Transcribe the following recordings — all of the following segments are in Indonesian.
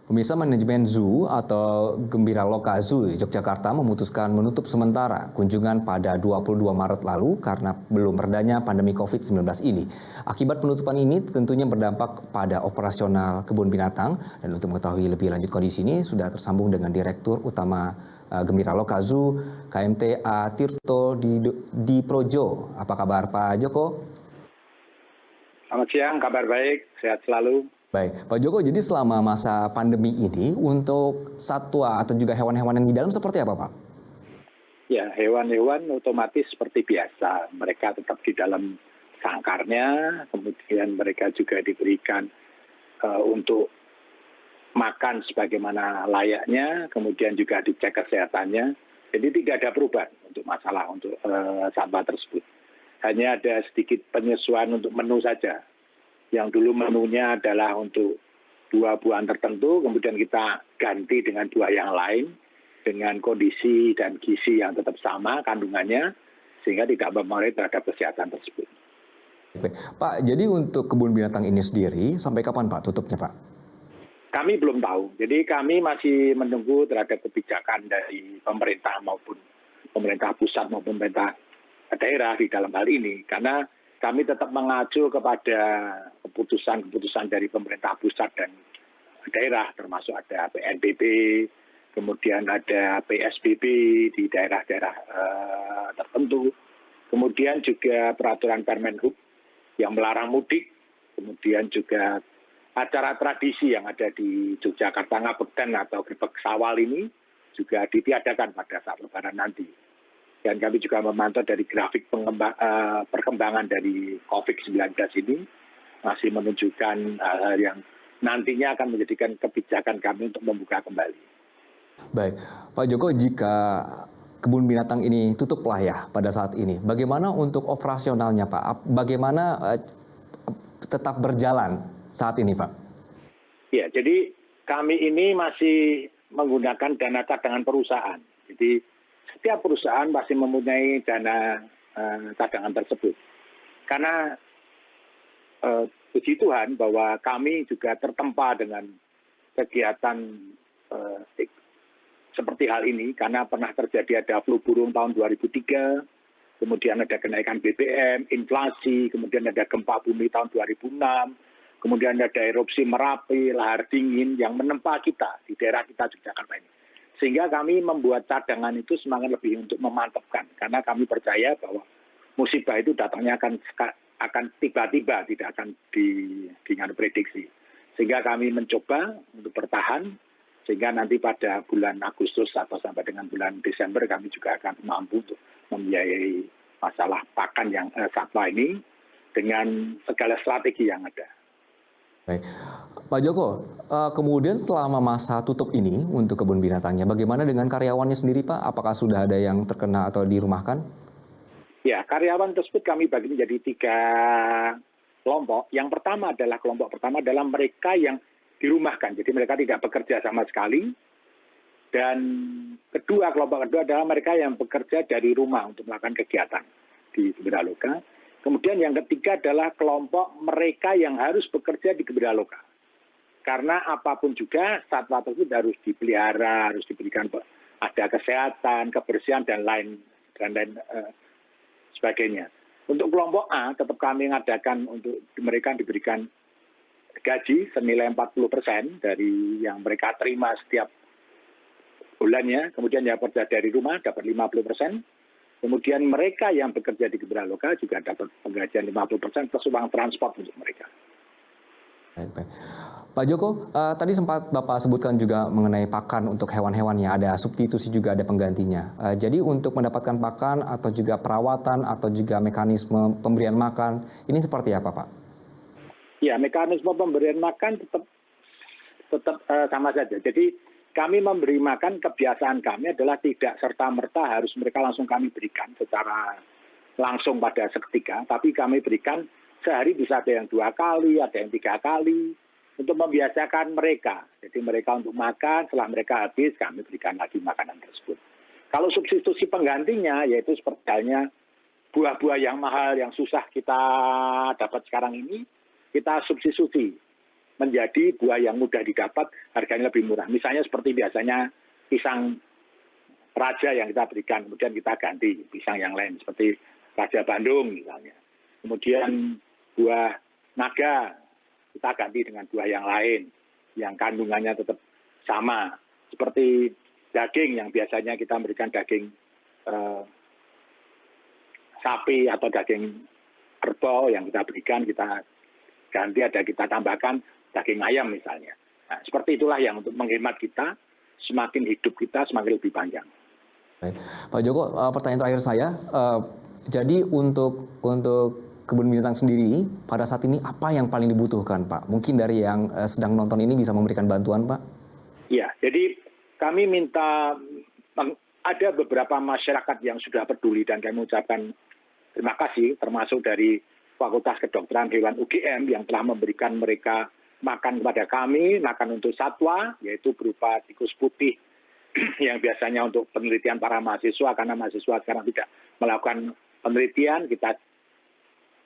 Pemirsa, manajemen zoo atau Gembira Loka Zoo Yogyakarta memutuskan menutup sementara kunjungan pada 22 Maret lalu karena belum redanya pandemi COVID-19 ini. Akibat penutupan ini tentunya berdampak pada operasional kebun binatang, dan untuk mengetahui lebih lanjut kondisi ini sudah tersambung dengan Direktur Utama Gembira Loka Zoo KMTA Tirto di Projo. Apa kabar Pak Joko? Selamat siang, kabar baik, sehat selalu. Baik, Pak Joko, jadi selama masa pandemi ini untuk satwa atau juga hewan-hewan yang di dalam seperti apa, Pak? Ya, hewan-hewan otomatis seperti biasa. Mereka tetap di dalam sangkarnya, kemudian mereka juga diberikan untuk makan sebagaimana layaknya, kemudian juga dicek kesehatannya. Jadi tidak ada perubahan untuk masalah untuk satwa tersebut. Hanya ada sedikit penyesuaian untuk menu saja. Yang dulu menunya adalah untuk buah-buahan tertentu, kemudian kita ganti dengan buah yang lain dengan kondisi dan gizi yang tetap sama kandungannya, sehingga tidak mempengaruhi terhadap kesehatan tersebut. Pak, jadi untuk kebun binatang ini sendiri sampai kapan Pak tutupnya, Pak? Kami belum tahu, jadi kami masih menunggu terhadap kebijakan dari pemerintah maupun pemerintah pusat maupun pemerintah daerah di dalam hal ini, karena kami tetap mengacu kepada keputusan-keputusan dari pemerintah pusat dan daerah, termasuk ada PNBP, kemudian ada PSBB di daerah-daerah tertentu, kemudian juga peraturan Permenhub yang melarang mudik, kemudian juga acara tradisi yang ada di Yogyakarta Ngabekten atau Grebek Sawal ini juga ditiadakan pada saat Lebaran nanti. Dan kami juga memantau dari grafik perkembangan dari COVID-19 ini masih menunjukkan hal-hal yang nantinya akan menjadikan kebijakan kami untuk membuka kembali. Baik, Pak Joko, jika kebun binatang ini tutuplah ya pada saat ini, bagaimana untuk operasionalnya, Pak? Bagaimana tetap berjalan saat ini, Pak? Ya, jadi kami ini masih menggunakan dana cadangan perusahaan. Jadi setiap perusahaan masih mempunyai dana cadangan tersebut. Karena puji Tuhan bahwa kami juga tertempa dengan kegiatan seperti hal ini, karena pernah terjadi ada flu burung tahun 2003, kemudian ada kenaikan BBM, inflasi, kemudian ada gempa bumi tahun 2006, kemudian ada erupsi Merapi, lahar dingin yang menempa kita di daerah kita Yogyakarta ini. Sehingga kami membuat cadangan itu semangat lebih untuk memantapkan, karena kami percaya bahwa musibah itu datangnya akan tiba-tiba, tidak akan dengan prediksi. Sehingga kami mencoba untuk bertahan, sehingga nanti pada bulan Agustus atau sampai dengan bulan Desember kami juga akan mampu untuk membiayai masalah pakan yang satwa ini dengan segala strategi yang ada. Baik. Pak Joko, kemudian selama masa tutup ini untuk kebun binatangnya, bagaimana dengan karyawannya sendiri, Pak? Apakah sudah ada yang terkena atau dirumahkan? Ya, karyawan tersebut kami bagi menjadi 3 kelompok. Yang pertama adalah kelompok pertama adalah mereka yang dirumahkan, jadi mereka tidak bekerja sama sekali. Dan kelompok kedua adalah mereka yang bekerja dari rumah untuk melakukan kegiatan di Gembira Loka. Kemudian yang ketiga adalah kelompok mereka yang harus bekerja di Gembira Loka. Karena apapun juga satwa tersebut harus dipelihara, harus diberikan ada kesehatan, kebersihan dan lain sebagainya. Untuk kelompok A tetap kami mengadakan untuk mereka diberikan gaji senilai 40% dari yang mereka terima setiap bulannya. Kemudian yang bekerja dari rumah dapat 50%. Kemudian mereka yang bekerja di Gembira Loka juga dapat penggajian 50% plus uang transport untuk mereka. Baik. Pak Joko, tadi sempat Bapak sebutkan juga mengenai pakan untuk hewan-hewannya, ada substitusi juga, ada penggantinya. Jadi untuk mendapatkan pakan atau juga perawatan atau juga mekanisme pemberian makan, ini seperti apa, Pak? Ya, mekanisme pemberian makan tetap sama saja. Jadi kami memberi makan, kebiasaan kami adalah tidak serta-merta harus mereka langsung kami berikan secara langsung pada seketika, tapi kami berikan sehari bisa ada yang 2 kali, ada yang 3 kali, untuk membiasakan mereka. Jadi mereka untuk makan, setelah mereka habis kami berikan lagi makanan tersebut. Kalau substitusi penggantinya, yaitu seperti halnya buah-buah yang mahal, yang susah kita dapat sekarang ini, kita substitusi menjadi buah yang mudah didapat, harganya lebih murah. Misalnya seperti biasanya pisang raja yang kita berikan, kemudian kita ganti pisang yang lain, seperti Raja Bandung misalnya. Kemudian buah naga, kita ganti dengan buah yang lain, yang kandungannya tetap sama. Seperti daging yang biasanya kita memberikan daging sapi atau daging kerbau yang kita berikan, kita ganti kita tambahkan daging ayam misalnya. Nah, seperti itulah yang untuk menghemat kita, semakin hidup kita semakin lebih panjang. Baik. Pak Joko, pertanyaan terakhir saya, jadi untuk kebun binatang sendiri pada saat ini apa yang paling dibutuhkan, Pak? Mungkin dari yang sedang nonton ini bisa memberikan bantuan, Pak? Iya, jadi kami minta, ada beberapa masyarakat yang sudah peduli dan kami mengucapkan terima kasih, termasuk dari Fakultas Kedokteran Hewan UGM yang telah memberikan mereka makan kepada kami, makan untuk satwa, yaitu berupa tikus putih yang biasanya untuk penelitian para mahasiswa, karena mahasiswa sekarang tidak melakukan penelitian, kita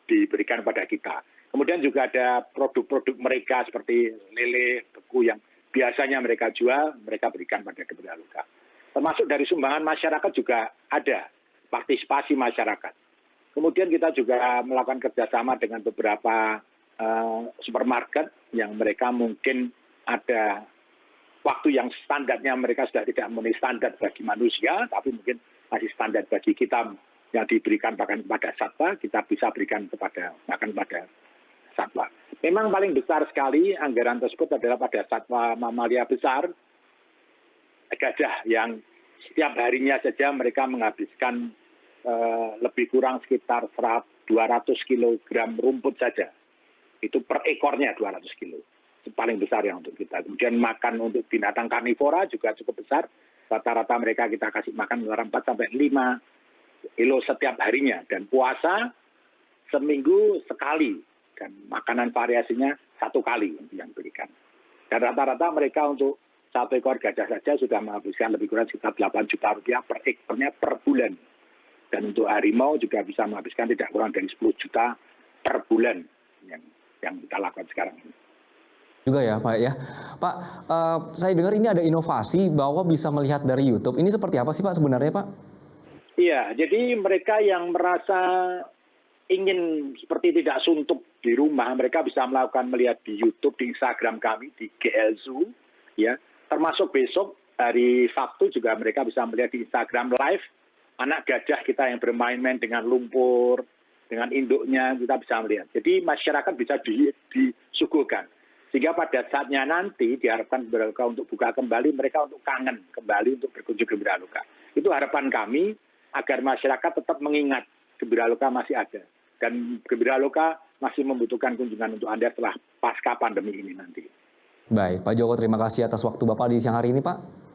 diberikan pada kita. Kemudian juga ada produk-produk mereka seperti lele, beku yang biasanya mereka jual, mereka berikan pada gembira luka. Termasuk dari sumbangan masyarakat juga ada, partisipasi masyarakat. Kemudian kita juga melakukan kerjasama dengan beberapa supermarket yang mereka mungkin ada waktu yang standarnya mereka sudah tidak memenuhi standar bagi manusia, tapi mungkin masih standar bagi kita yang diberikan makan kepada satwa, kita bisa berikan makan kepada satwa. Memang paling besar sekali anggaran tersebut adalah pada satwa mamalia besar, gajah yang setiap harinya saja mereka menghabiskan lebih kurang sekitar 200 kilogram rumput saja. Itu per ekornya 200 kilo. Itu paling besar yang untuk kita. Kemudian makan untuk binatang karnivora juga cukup besar. Rata-rata mereka kita kasih makan antara 4 sampai 5 kilo setiap harinya. Dan puasa seminggu sekali. Dan makanan variasinya 1 kali yang diberikan. Dan rata-rata mereka untuk 1 ekor gajah saja sudah menghabiskan lebih kurang sekitar 8 juta rupiah per ekornya per bulan. Dan untuk harimau juga bisa menghabiskan tidak kurang dari 10 juta per bulan yang kita lakukan sekarang ini. Juga ya Pak ya. Pak, saya dengar ini ada inovasi bahwa bisa melihat dari YouTube. Ini seperti apa sih Pak sebenarnya Pak? Iya, jadi mereka yang merasa ingin seperti tidak suntuk di rumah, mereka bisa melihat di YouTube, di Instagram kami, di GL Zoo, ya. Termasuk besok hari Sabtu juga mereka bisa melihat di Instagram Live anak gajah kita yang bermain-main dengan lumpur, dengan induknya kita bisa melihat. Jadi masyarakat bisa disuguhkan. Sehingga pada saatnya nanti diharapkan Gembira Luka untuk buka kembali, mereka untuk kangen kembali untuk berkunjung Gembira Luka. Itu harapan kami agar masyarakat tetap mengingat Gembira Luka masih ada. Dan Gembira Luka masih membutuhkan kunjungan untuk Anda setelah pasca pandemi ini nanti. Baik, Pak Joko terima kasih atas waktu Bapak di siang hari ini Pak.